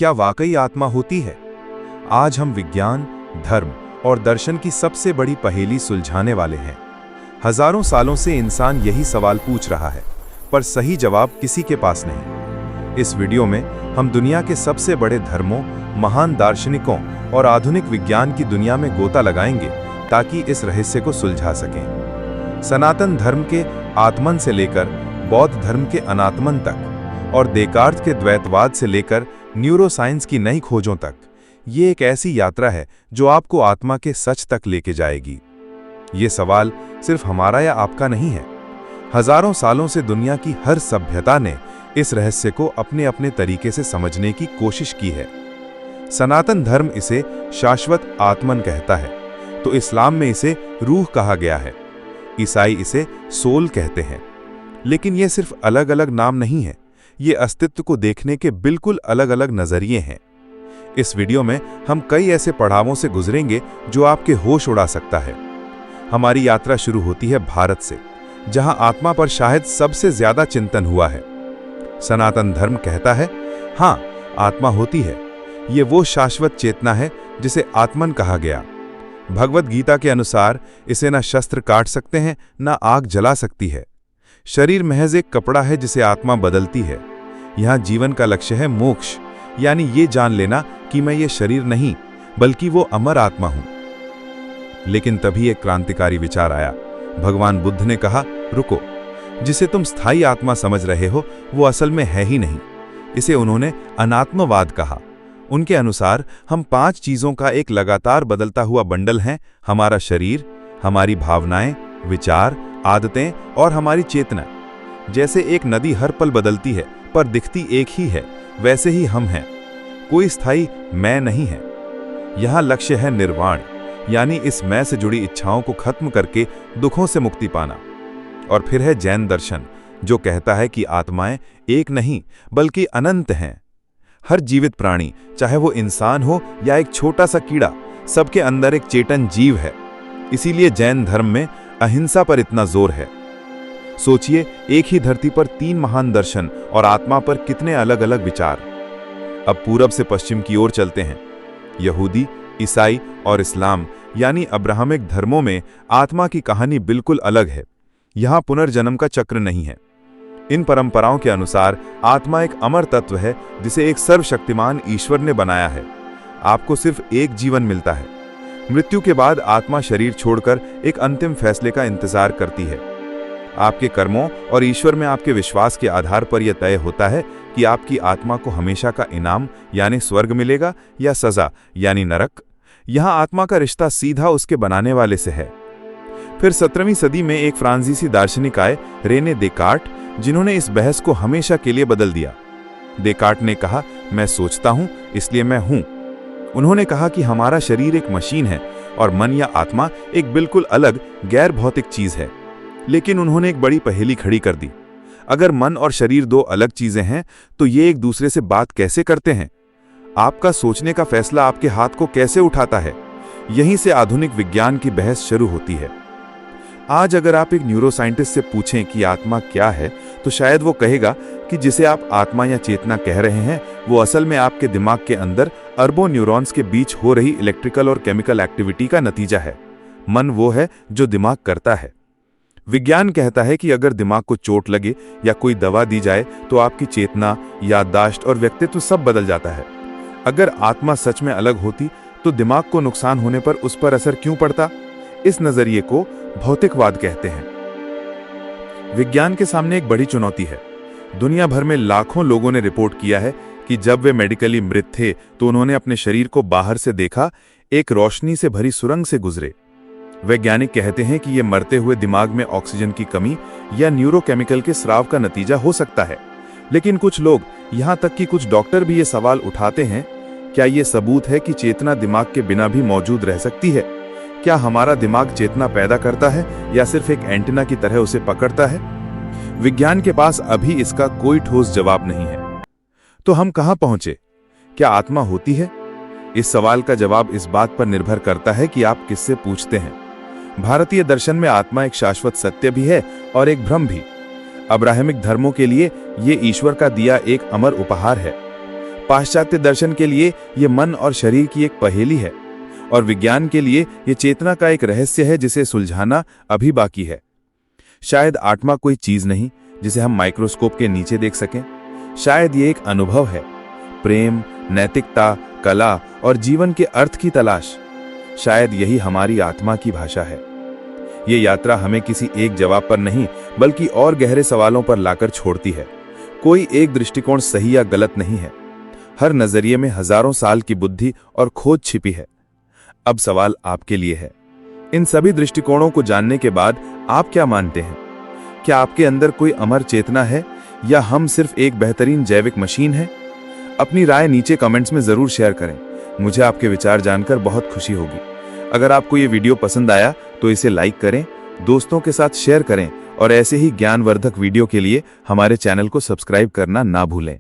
क्या वाकई आत्मा होती है? आज हम विज्ञान, धर्म और दर्शन की सबसे बड़ी पहेली सुलझाने वाले हैं। हजारों सालों से इंसान यही सवाल पूछ रहा है, पर सही जवाब किसी के पास नहीं। इस वीडियो में हम दुनिया के सबसे बड़े धर्मों, महान दार्शनिकों और आधुनिक विज्ञान की दुनिया में गोता लगाएंगे ताकि इस रहस्य को सुलझा सकें। सनातन धर्म के आत्मन से लेकर बौद्ध धर्म के अनात्मन तक और देकार्त के द्वैतवाद से लेकर न्यूरोसाइंस की नई खोजों तक, ये एक ऐसी यात्रा है जो आपको आत्मा के सच तक लेके जाएगी। ये सवाल सिर्फ हमारा या आपका नहीं है। हजारों सालों से दुनिया की हर सभ्यता ने इस रहस्य को अपने अपने तरीके से समझने की कोशिश की है। सनातन धर्म इसे शाश्वत आत्मन कहता है, तो इस्लाम में इसे रूह कहा गया है। ईसाई इसे सोल कहते हैं। लेकिन ये सिर्फ अलग अलग नाम नहीं है, ये अस्तित्व को देखने के बिल्कुल अलग अलग नजरिए हैं। इस वीडियो में हम कई ऐसे पड़ावों से गुजरेंगे जो आपके होश उड़ा सकता है। हमारी यात्रा शुरू होती है भारत से, जहां आत्मा पर शायद सबसे ज्यादा चिंतन हुआ है। सनातन धर्म कहता है, हाँ, आत्मा होती है। ये वो शाश्वत चेतना है जिसे आत्मन कहा गया। भगवद गीता के अनुसार इसे न शस्त्र काट सकते हैं, न आग जला सकती है। शरीर महज एक कपड़ा है जिसे आत्मा बदलती है। यहां जीवन का लक्ष्य है मोक्ष, यानी ये जान लेना कि मैं ये शरीर नहीं बल्कि वो अमर आत्मा हूं। लेकिन तभी एक क्रांतिकारी विचार आया। भगवान बुद्ध ने कहा, रुको, जिसे तुम स्थायी आत्मा समझ रहे हो वो असल में है ही नहीं। इसे उन्होंने अनात्मवाद कहा। उनके अनुसार हम 5 चीजों का एक लगातार बदलता हुआ बंडल हैं: हमारा शरीर, हमारी भावनाएं, विचार, आदतें और हमारी चेतना। जैसे एक नदी हर पल बदलती है पर दिखती एक ही है, वैसे ही हम हैं। कोई स्थायी मैं नहीं है। यहां लक्ष्य है निर्वाण, यानी इस मैं से जुड़ी इच्छाओं को खत्म करके दुखों से मुक्ति पाना। और फिर है जैन दर्शन, जो कहता है कि आत्माएं एक नहीं बल्कि अनंत हैं। हर जीवित प्राणी, चाहे वो इंसान हो या एक छोटा सा कीड़ा, सबके अंदर एक चेतन जीव है। इसीलिए जैन धर्म में अहिंसा पर इतना जोर है। सोचिए, एक ही धरती पर 3 महान दर्शन और आत्मा पर कितने अलग अलग विचार। अब पूरब से पश्चिम की ओर चलते हैं। यहूदी, ईसाई और इस्लाम यानी अब्राहमिक धर्मों में आत्मा की कहानी बिल्कुल अलग है। यहां पुनर्जन्म का चक्र नहीं है। इन परंपराओं के अनुसार आत्मा एक अमर तत्व है जिसे एक सर्वशक्तिमान ईश्वर ने बनाया है। आपको सिर्फ एक जीवन मिलता है। मृत्यु के बाद आत्मा शरीर छोड़कर एक अंतिम फैसले का इंतजार करती है। आपके कर्मों और ईश्वर में आपके विश्वास के आधार पर यह तय होता है कि आपकी आत्मा को हमेशा का इनाम यानी स्वर्ग मिलेगा या सजा यानी नरक। यहां आत्मा का रिश्ता सीधा उसके बनाने वाले से है। फिर 17वीं सदी में एक फ्रांसीसी दार्शनिक आए, रेने देकार्ट, जिन्होंने इस बहस को हमेशा के लिए बदल दिया। देकार्ट ने कहा, मैं सोचता हूं इसलिए मैं हूं। उन्होंने कहा कि हमारा शरीर एक मशीन है और मन या आत्मा एक बिल्कुल अलग गैर भौतिक चीज है। लेकिन उन्होंने एक बड़ी पहेली खड़ी कर दी। अगर मन और शरीर 2 अलग चीजें हैं तो ये एक दूसरे से बात कैसे करते हैं? आपका सोचने का फैसला आपके हाथ को कैसे उठाता है? यहीं से आधुनिक विज्ञान की बहस शुरू होती है। आज अगर आप एक न्यूरोसाइंटिस्ट से पूछें कि आत्मा क्या है, तो शायद वो कहेगा कि जिसे आप आत्मा या चेतना कह रहे हैं वो असल में आपके दिमाग के अंदर अरबों न्यूरॉन्स के बीच हो रही इलेक्ट्रिकल और केमिकल एक्टिविटी का नतीजा है। मन वो है जो दिमाग करता है। विज्ञान कहता है कि अगर दिमाग को चोट लगे या कोई दवा दी जाए तो आपकी चेतना, याददाश्त और व्यक्तित्व सब बदल जाता है। अगर आत्मा सच में अलग होती तो दिमाग को नुकसान होने पर उस पर असर क्यों पड़ता? इस नजरिए को भौतिकवाद कहते हैं। विज्ञान के सामने एक बड़ी चुनौती है। दुनिया भर में लाखों लोगों ने रिपोर्ट किया है कि जब वे मेडिकली मृत थे तो उन्होंने अपने शरीर को बाहर से देखा, एक रोशनी से भरी सुरंग से गुजरे। वैज्ञानिक कहते हैं कि यह मरते हुए दिमाग में ऑक्सीजन की कमी या न्यूरोकेमिकल के स्राव का नतीजा हो सकता है। लेकिन कुछ लोग, यहां तक कि कुछ डॉक्टर भी ये सवाल उठाते हैं, क्या यह सबूत है कि चेतना दिमाग के बिना भी मौजूद रह सकती है? क्या हमारा दिमाग चेतना पैदा करता है या सिर्फ एक एंटीना की तरह उसे पकड़ता है? विज्ञान के पास अभी इसका कोई ठोस जवाब नहीं है। तो हम कहां पहुंचे? क्या आत्मा होती है? इस सवाल का जवाब इस बात पर निर्भर करता है कि आप किससे पूछते हैं। भारतीय दर्शन में आत्मा एक शाश्वत सत्य भी है और एक भ्रम भी। अब्राहमिक धर्मों के लिए ये ईश्वर का दिया एक अमर उपहार है। पाश्चात्य दर्शन के लिए ये मन और शरीर की एक पहेली है, और विज्ञान के लिए ये चेतना का एक रहस्य है जिसे सुलझाना अभी बाकी है। शायद आत्मा कोई चीज नहीं जिसे हम माइक्रोस्कोप के नीचे देख सकें। शायद ये एक अनुभव है, प्रेम, नैतिकता, कला और जीवन के अर्थ की तलाश। शायद यही हमारी आत्मा की भाषा है। ये यात्रा हमें किसी एक जवाब पर नहीं बल्कि और गहरे सवालों पर लाकर छोड़ती है। कोई एक दृष्टिकोण सही या गलत नहीं है। हर नजरिए में हजारों साल की बुद्धि और खोज छिपी है। अब सवाल आपके लिए है, इन सभी दृष्टिकोणों को जानने के बाद आप क्या मानते हैं? क्या आपके अंदर कोई अमर चेतना है या हम सिर्फ एक बेहतरीन जैविक मशीन है? अपनी राय नीचे कमेंट्स में जरूर शेयर करें। मुझे आपके विचार जानकर बहुत खुशी होगी। अगर आपको ये वीडियो पसंद आया तो इसे लाइक करें, दोस्तों के साथ शेयर करें और ऐसे ही ज्ञानवर्धक वीडियो के लिए हमारे चैनल को सब्सक्राइब करना ना भूलें।